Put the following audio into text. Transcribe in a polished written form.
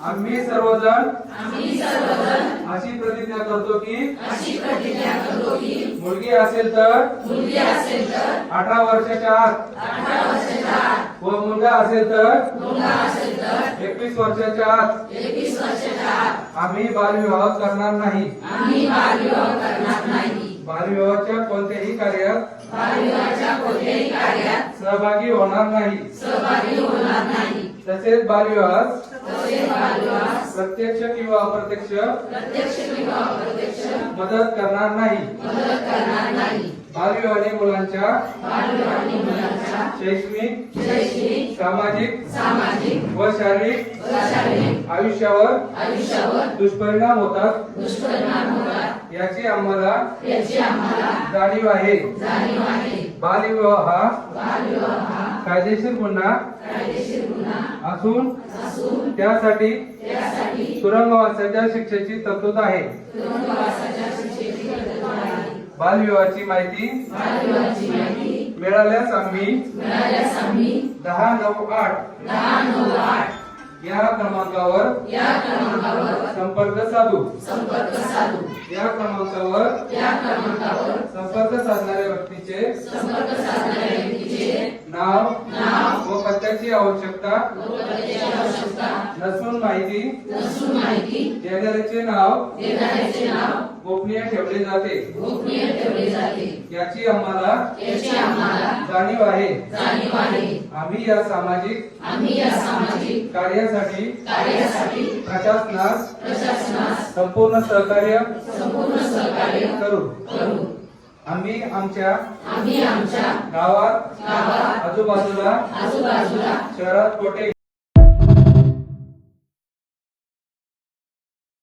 आम्ही सर्वजण अशी प्रतिज्ञा करतो की मुलगी असेल तर 18 वर्षाच्या आत व मुलगा असेल तर 21 वर्षाच्या आत आम्ही बालविवाह करणार नाही। बालविवाहाच्या कोणत्याही कार्यात सहभागी होणार नाही। तसेच बालविवाहास प्रत्यक्ष किंवा अप्रत्यक्ष मदत करणार नाही। बालविवाहाने मुलांच्या शैक्षणिक, सामाजिक व शारीरिक आयुष्यावर दुष्परिणाम होतात याची आम्हाला जाणीव आहे। बालविवाह हा कायदेशीर गुन्हा असून त्यासाठी तुरुंगवासाच्या शिक्षेची तरतूद आहे। बालविवाहाची माहिती मिळाल्यास आम्ही 1098 या क्रमांकावर संपर्क साधू। या क्रमांकावर संपर्क साधणाऱ्या व्यक्तीचे नाव व पत्त्याची आवश्यकता नसून माहिती देणाऱ्याचे नाव गोपनीय ठेवले जाते याची आम्हाला जाणीव आहे। आम्ही या सामाजिक कार्यासाठी प्रशासनास संपूर्ण सहकार्य करू। आम्ही आमच्या गावात आजूबाजूला शहरात कोठेही